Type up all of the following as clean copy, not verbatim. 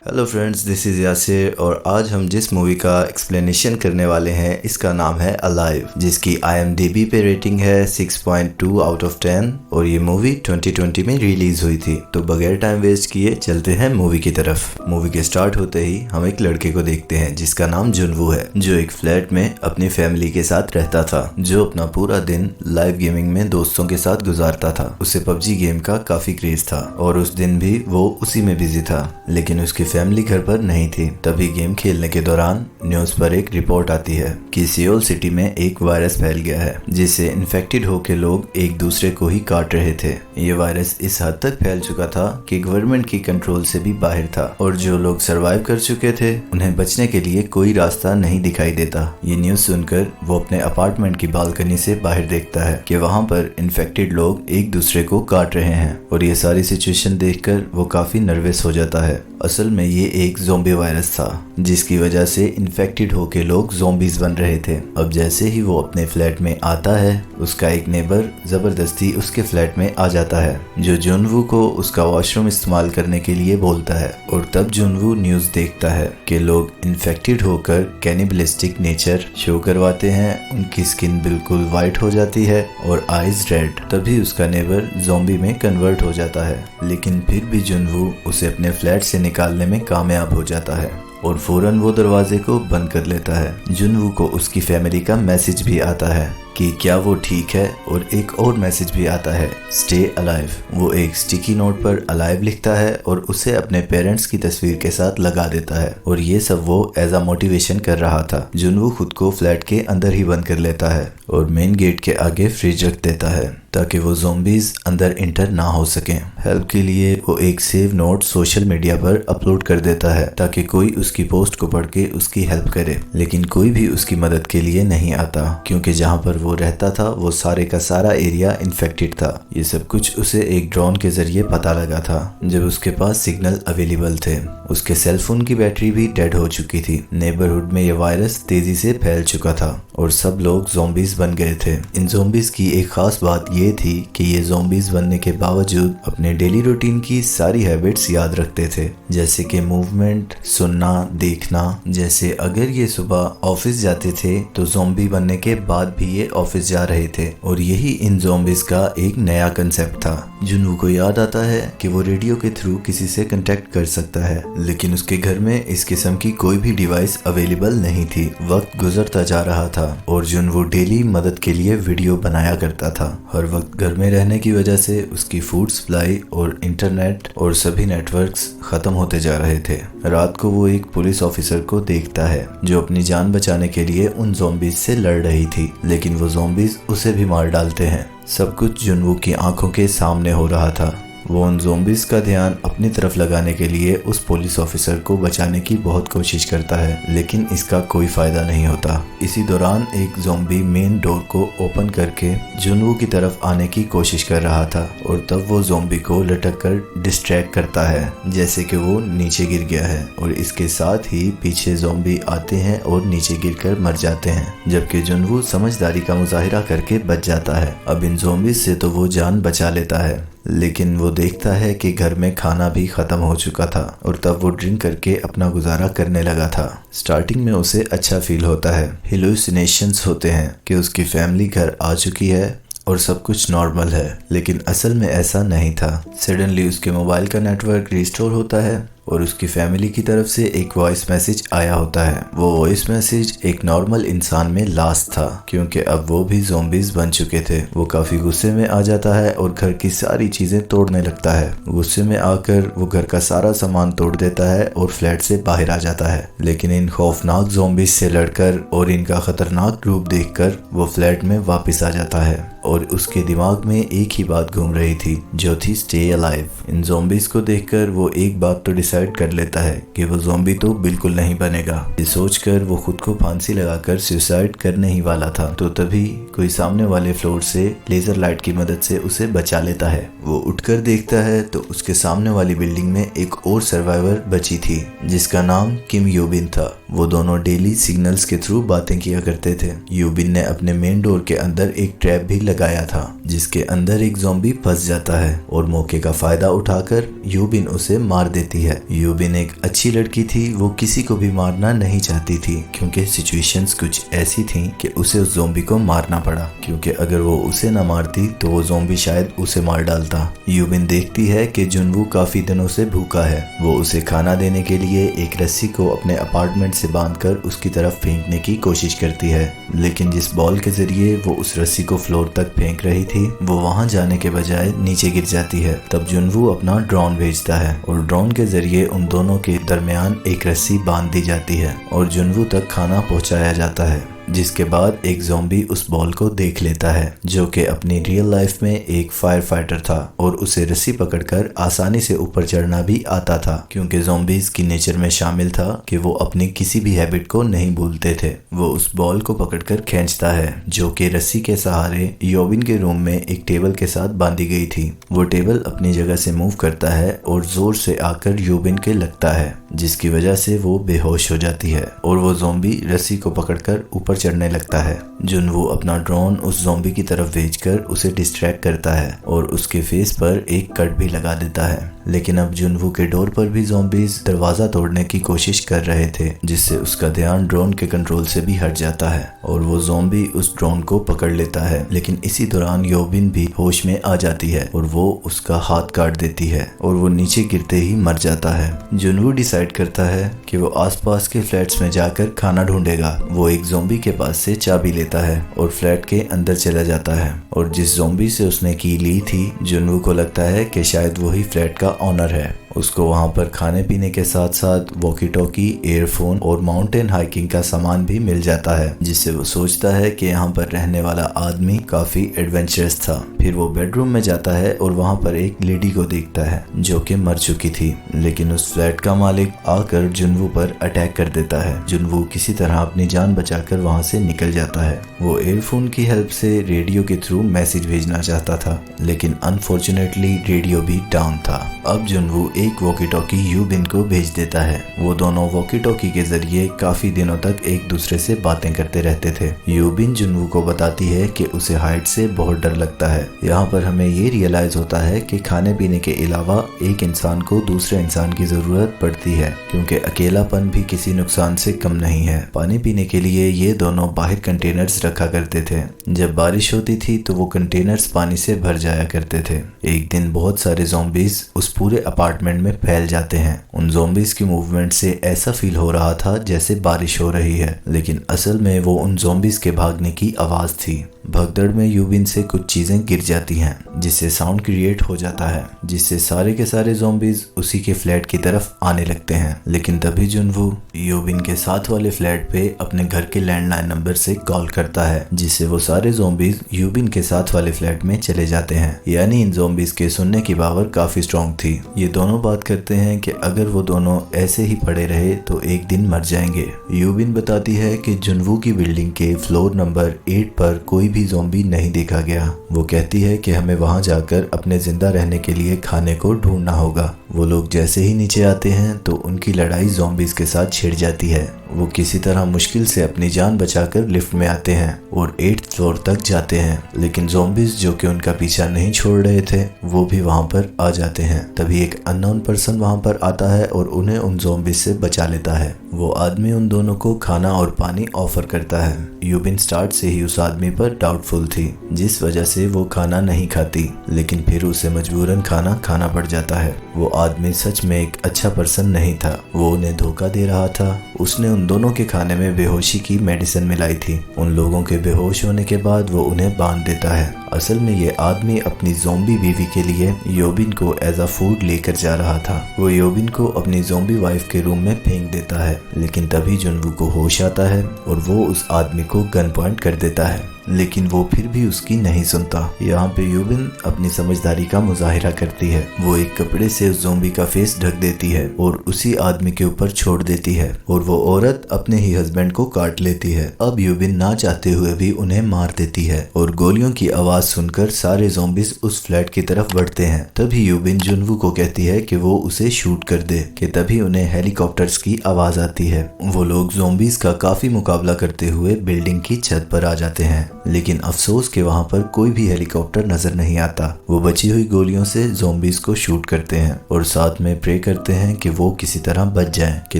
Hello friends, this is Yasir और आज हम जिस मूवी का एक्सप्लेनेशन करने वाले हैं इसका नाम है अलाइव, जिसकी IMDb पे रेटिंग है 6.2 आउट ऑफ 10 और ये मूवी 2020 में रिलीज हुई थी। तो बगैर टाइम वेस्ट किए चलते हैं मूवी की तरफ। मूवी के स्टार्ट होते ही हम एक लड़के को देखते हैं जिसका नाम जुनवू है, जो एक फ्लैट में अपनी फैमिली के साथ रहता था, जो अपना पूरा दिन लाइव गेमिंग में दोस्तों के साथ गुजारता था। उसे PUBG गेम का काफी क्रेज था और उस दिन भी वो उसी में बिजी था, लेकिन उसकी फैमिली घर पर नहीं थी। तभी गेम खेलने के दौरान न्यूज पर एक रिपोर्ट आती है कि सियोल सिटी में एक वायरस फैल गया है, जिससे इन्फेक्टेड होकर लोग एक दूसरे को ही काट रहे थे। ये वायरस इस हद तक फैल चुका था कि गवर्नमेंट की कंट्रोल से भी बाहर था और जो लोग सरवाइव कर चुके थे उन्हें बचने के लिए कोई रास्ता नहीं दिखाई देता। ये न्यूज सुनकर वो अपने अपार्टमेंट की बालकनी से बाहर देखता है कि वहाँ पर इन्फेक्टेड लोग एक दूसरे को काट रहे हैं और ये सारी सिचुएशन देखकर वो काफी नर्वस हो जाता है। असल में ये एक ज़ोंबी वायरस था जिसकी वजह से इन्फेक्टेड होके लोग ज़ोंबीज बन रहे थे। अब जैसे ही वो अपने फ्लैट में आता है, उसका एक नेबर जबरदस्ती उसके फ्लैट में आ जाता है, जो जुनवू को उसका वॉशरूम इस्तेमाल करने के लिए बोलता है। और तब जुनवू न्यूज देखता है कि लोग इन्फेक्टेड होकर कैनिबलिस्टिक नेचर शो करवाते हैं, उनकी स्किन बिल्कुल वाइट हो जाती है और आईज रेड। तभी उसका नेबर ज़ोंबी में कन्वर्ट हो जाता है, लेकिन फिर भी जुनवू उसे अपने फ्लैट से निकालने में कामयाब हो जाता है और फौरन वो दरवाजे को बंद कर लेता है। जुनवू को उसकी फैमिली का मैसेज भी आता है कि क्या वो ठीक है, और एक और मैसेज भी आता है, स्टे अलाइव। वो एक स्टिकी नोट पर अलाइव लिखता है और उसे अपने पेरेंट्स की तस्वीर के साथ लगा देता है और ये सब वो एज अ मोटिवेशन कर रहा था। जुनवू खुद को फ्लैट के अंदर ही बंद कर लेता है और मेन गेट के आगे फ्रिज रख देता है ताकि वो ज़ोंबीज अंदर इंटर ना हो सकें। हेल्प के लिए वो एक सेव नोट सोशल मीडिया पर अपलोड कर देता है ताकि कोई उसकी पोस्ट को पढ़ के उसकी हेल्प करे, लेकिन कोई भी उसकी मदद के लिए नहीं आता क्योंकि जहाँ पर वो रहता था वो सारे का सारा एरिया इन्फेक्टेड था। ये सब कुछ उसे एक ड्रोन के जरिए पता लगा था जब उसके पास सिग्नल अवेलेबल थे। उसके सेलफोन की बैटरी भी डेड हो चुकी थी। नेबरहुड में ये वायरस तेजी से फैल चुका था और सब लोग ज़ोंबीज बन गए थे। इन ज़ोंबीज की एक खास बात ये थी कि ये ज़ोंबीज बनने के बावजूद अपने डेली रूटीन की सारी हैबिट्स याद रखते थे, जैसे कि मूवमेंट, सुनना, देखना। जैसे अगर ये सुबह ऑफिस जाते थे तो ज़ोंबी बनने के बाद भी ये ऑफिस जा रहे थे और यही इन ज़ोंबीज का एक नया कंसेप्ट था। जुनू को याद आता है कि वो रेडियो के थ्रू किसी से कांटेक्ट कर सकता है, लेकिन उसके घर में इस किस्म की कोई भी डिवाइस अवेलेबल नहीं थी। वक्त गुजरता जा रहा था और जुनू डेली मदद के लिए वीडियो बनाया करता था। हर वक्त घर में रहने की वजह से उसकी फूड सप्लाई और इंटरनेट और सभी नेटवर्क्स खत्म होते जा रहे थे। रात को वो एक पुलिस ऑफिसर को देखता है जो अपनी जान बचाने के लिए उन ज़ोंबीज से लड़ रही थी, लेकिन वो ज़ोंबीज उसे भी मार डालते हैं। सब कुछ जुनवू की आंखों के सामने हो रहा था। वो उन ज़ोंबीज का ध्यान अपनी तरफ लगाने के लिए उस पुलिस ऑफिसर को बचाने की बहुत कोशिश करता है, लेकिन इसका कोई फायदा नहीं होता। इसी दौरान एक ज़ोंबी मेन डोर को ओपन करके जुनवू की तरफ आने की कोशिश कर रहा था और तब वो ज़ोंबी को लटक कर डिस्ट्रैक्ट करता है, जैसे कि वो नीचे गिर गया है और इसके साथ ही पीछे ज़ोंबी आते हैं और नीचे गिरकर मर जाते हैं, जबकि जुनवू समझदारी का मुजाहिरा करके बच जाता है। अब इन ज़ोंबीज से तो वो जान बचा लेता है, लेकिन वो देखता है कि घर में खाना भी खत्म हो चुका था और तब वो ड्रिंक करके अपना गुजारा करने लगा था। स्टार्टिंग में उसे अच्छा फील होता है, हेलुसिनेशंस होते हैं कि उसकी फैमिली घर आ चुकी है और सब कुछ नॉर्मल है, लेकिन असल में ऐसा नहीं था। सडनली उसके मोबाइल का नेटवर्क रिस्टोर होता है और उसकी फैमिली की तरफ से एक वॉइस मैसेज आया होता है। वो वॉइस मैसेज एक नॉर्मल इंसान में लाश था, क्योंकि अब वो भी ज़ोंबीज बन चुके थे। वो काफी गुस्से में आ जाता है और घर की सारी चीजें तोड़ने लगता है। गुस्से में आकर वो घर का सारा सामान तोड़ देता है और फ्लैट से बाहर आ जाता है, लेकिन इन खौफनाक ज़ोंबीज से लड़कर और इनका खतरनाक रूप देखकर वो फ्लैट में वापस आ जाता है और उसके दिमाग में एक ही बात घूम रही थी, जो थी स्टे अलाइव। इन ज़ोंबीज को देखकर वो एक बात तो डिसाइड कर लेता है कि वो ज़ोंबी तो बिल्कुल नहीं बनेगा। ये सोचकर वो खुद को फांसी लगाकर सुसाइड करने ही वाला था, तो तभी कोई सामने वाले फ्लोर से लेजर लाइट की मदद से उसे बचा लेता है। वो उठकर देखता है तो उसके सामने वाली बिल्डिंग में एक और सर्वाइवर बची थी जिसका नाम किम यूबिन था। वो दोनों डेली सिग्नल्स के थ्रू बातें किया करते थे। यूबिन ने अपने मेन डोर के अंदर एक ट्रैप भी लगाया था जिसके अंदर एक ज़ॉम्बी फंस जाता है और मौके का फायदा उठाकर यूबिन उसे मार देती है। यूबिन एक अच्छी लड़की थी, वो किसी को भी मारना नहीं चाहती थी क्योंकि सिचुएशंस कुछ ऐसी थी कि उसे उस ज़ॉम्बी को मारना पड़ा, क्योंकि अगर वो उसे न मारती तो वो ज़ॉम्बी शायद उसे मार डालता। यूबिन देखती है कि जुनवू काफी दिनों से भूखा है। वो उसे खाना देने के लिए एक रस्सी को अपने अपार्टमेंट से बांधकर उसकी तरफ फेंकने की कोशिश करती है, लेकिन जिस बॉल के जरिए वो उस रस्सी को फ्लोर तक फेंक रही थी वो वहां जाने के बजाय नीचे गिर जाती है। तब जुनवू अपना ड्रोन भेजता है और ड्रोन के जरिए उन दोनों के दरमियान एक रस्सी बांध दी जाती है और जुनवू तक खाना पहुंचाया जाता है, जिसके बाद एक ज़ॉम्बी उस बॉल को देख लेता है जो कि अपनी रियल लाइफ में एक फायर फाइटर था और उसे रस्सी पकड़कर आसानी से ऊपर चढ़ना भी आता था, क्योंकि ज़ॉम्बीज की नेचर में शामिल था कि वो अपनी किसी भी हैबिट को नहीं भूलते थे। वो उस बॉल को पकड़कर खींचता है जो कि रस्सी के सहारे यूबिन के रूम में एक टेबल के साथ बांधी गई थी। वो टेबल अपनी जगह से मूव करता है और जोर से आकर यूबिन के लगता है, जिसकी वजह से वो बेहोश हो जाती है और वो ज़ॉम्बी रस्सी को पकड़कर ऊपर चढ़ने लगता है। जुनवू अपना ड्रोन उस ज़ॉम्बी की तरफ भेजकर उसे डिस्ट्रैक्ट करता है और उसके फेस पर एक कट भी लगा देता है, लेकिन अब जुनवू के डोर पर भी ज़ॉम्बीज दरवाजा तोड़ने की कोशिश कर रहे थे, जिससे उसका ध्यान ड्रोन के कंट्रोल से भी हट जाता है और वो ज़ॉम्बी उस ड्रोन को पकड़ लेता है। लेकिन इसी दौरान यूबिन भी होश में आ जाती है और वो उसका हाथ काट देती है और वो नीचे गिरते ही मर जाता है। जुनवू डिसाइड करता है कि वो आसपास के फ्लैट्स में जाकर खाना ढूंढेगा। वो एक ज़ॉम्बी के पास से चाबी लेता है और फ्लैट के अंदर चला जाता है और जिस ज़ॉम्बी से उसने की ली थी, जुनवू को लगता है कि शायद वही फ्लैट का ऑनर है। उसको वहाँ पर खाने पीने के साथ साथ वॉकी टॉकी, एयरफोन और माउंटेन हाइकिंग का सामान भी मिल जाता है, जिससे वो सोचता है कि यहाँ पर रहने वाला आदमी काफी एडवेंचरस था। फिर वो बेडरूम में जाता है और वहाँ पर एक लेडी को देखता है जो कि मर चुकी थी, लेकिन उस फ्लैट का मालिक आकर जुनवू पर अटैक कर देता है। जुनवू किसी तरह अपनी जान बचाकर वहाँ से निकल जाता है। वो एयरफोन की हेल्प से रेडियो के थ्रू मैसेज भेजना चाहता था, लेकिन अनफॉर्चुनेटली रेडियो भी डाउन था। अब जुनवू एक वॉकी टॉकी यूबिन को भेज देता है। वो दोनों वॉकी टॉकी के जरिए काफी दिनों तक एक दूसरे से बातें करते रहते थे। यूबिन जुनवू को बताती है कि उसे हाइट से बहुत डर लगता है। यहाँ पर हमें ये रियलाइज होता है कि खाने पीने के अलावा एक इंसान को दूसरे इंसान की जरूरत पड़ती है, क्योंकि अकेलापन भी किसी नुकसान से कम नहीं है। पानी पीने के लिए ये दोनों बाहर कंटेनर्स रखा करते थे। जब बारिश होती थी तो वो कंटेनर्स पानी से भर जाया करते थे। एक दिन बहुत सारे ज़ॉम्बीज उस पूरे अपार्टमेंट में फैल जाते हैं। उन ज़ॉम्बीज की मूवमेंट से ऐसा फील हो रहा था जैसे बारिश हो रही है, लेकिन असल में वो उन ज़ॉम्बीज के भागने की आवाज थी। भगदड़ में यूबिन से कुछ चीजें गिर जाती हैं, जिससे साउंड क्रिएट हो जाता है, जिससे सारे के सारे ज़ॉम्बीज उसी के फ्लैट की तरफ आने लगते हैं। लेकिन तभी जुनवू यूबिन के साथ वाले फ्लैट पे अपने घर के लैंडलाइन नंबर से कॉल करता है, जिससे वो सारे ज़ॉम्बीज यूबिन के साथ वाले फ्लैट में चले जाते हैं। यानी इन ज़ॉम्बीज के सुनने की पावर काफी स्ट्रॉन्ग थी। ये दोनों बात करते हैं कि अगर वो दोनों ऐसे ही पड़े रहे तो एक दिन मर जाएंगे। यूबिन बताती है कि जुनवू की बिल्डिंग के फ्लोर नंबर 8 पर कोई भी ज़ॉम्बी नहीं देखा गया। वो कहती है कि हमें वहां जाकर अपने जिंदा रहने के लिए खाने को ढूंढना होगा। वो लोग जैसे ही नीचे आते हैं तो उनकी लड़ाई ज़ॉम्बीज के साथ छिड़ जाती है। वो किसी तरह मुश्किल से अपनी जान बचाकर लिफ्ट में आते हैं और 8th फ्लोर तक जाते हैं, लेकिन ज़ॉम्बीज जो कि उनका पीछा नहीं छोड़ रहे थे वो भी वहां पर आ जाते हैं। तभी एक अननोन पर्सन वहां पर आता है और उन्हें उन ज़ॉम्बीज से बचा लेता है। वो आदमी उन दोनों को खाना और पानी ऑफर करता है। यूबिन स्टार्ट से ही उस आदमी पर डाउटफुल थी, जिस वजह से वो खाना नहीं खाती, लेकिन फिर उसे मजबूरन खाना पड़ जाता है। वो आदमी सच में एक अच्छा पर्सन नहीं था। वो उन्हें धोखा दे रहा था। उसने उन दोनों के खाने में बेहोशी की मेडिसिन मिलाई थी। उन लोगों के बेहोश होने के बाद वो उन्हें बांध देता है। असल में ये आदमी अपनी ज़ॉम्बी बीवी के लिए यूबिन को एज अ फूड लेकर जा रहा था। वो यूबिन को अपनी ज़ॉम्बी वाइफ के रूम में फेंक देता है, लेकिन तभी जुनवू को होश आता है और वो उस आदमी को गन पॉइंट कर देता है, लेकिन वो फिर भी उसकी नहीं सुनता। यहाँ पे यूबिन अपनी समझदारी का मुजाहिरा करती है। वो एक कपड़े से उस ज़ॉम्बी का फेस ढक देती है और उसी आदमी के ऊपर छोड़ देती है और वो औरत अपने ही हस्बैंड को काट लेती है। अब यूबिन ना चाहते हुए भी उन्हें मार देती है और गोलियों की आवाज सुनकर सारे ज़ॉम्बीज उस फ्लैट की तरफ बढ़ते हैं। तभी यूबिन जुनवू को कहती है कि वो उसे शूट कर दे, कि तभी उन्हें हेलीकॉप्टर्स की आवाज आती है। वो लोग ज़ॉम्बीज का काफी मुकाबला करते हुए बिल्डिंग की छत पर आ जाते हैं। लेकिन अफसोस कि वहाँ पर कोई भी हेलीकॉप्टर नजर नहीं आता। वो बची हुई गोलियों से ज़ॉम्बीज को शूट करते हैं और साथ में प्रे करते हैं कि वो किसी तरह बच जाएं कि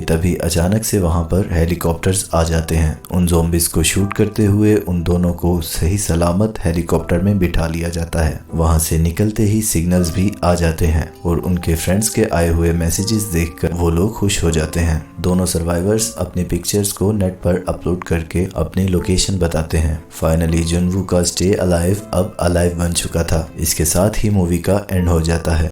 तभी अचानक से वहाँ पर हेलीकॉप्टर्स आ जाते हैं। उन ज़ॉम्बीज को शूट करते हुए उन दोनों को सही सलामत हेलीकॉप्टर में बिठा लिया जाता है। वहाँ से निकलते ही सिग्नल्स भी आ जाते हैं और उनके फ्रेंड्स के आए हुए मैसेजेस देखकर वो लोग खुश हो जाते हैं। दोनों सर्वाइवर्स अपनी पिक्चर्स को नेट पर अपलोड करके अपनी लोकेशन बताते हैं। फाइनली जुनवू का स्टे अलाइव अब अलाइव बन चुका था। इसके साथ ही मूवी का एंड हो जाता है।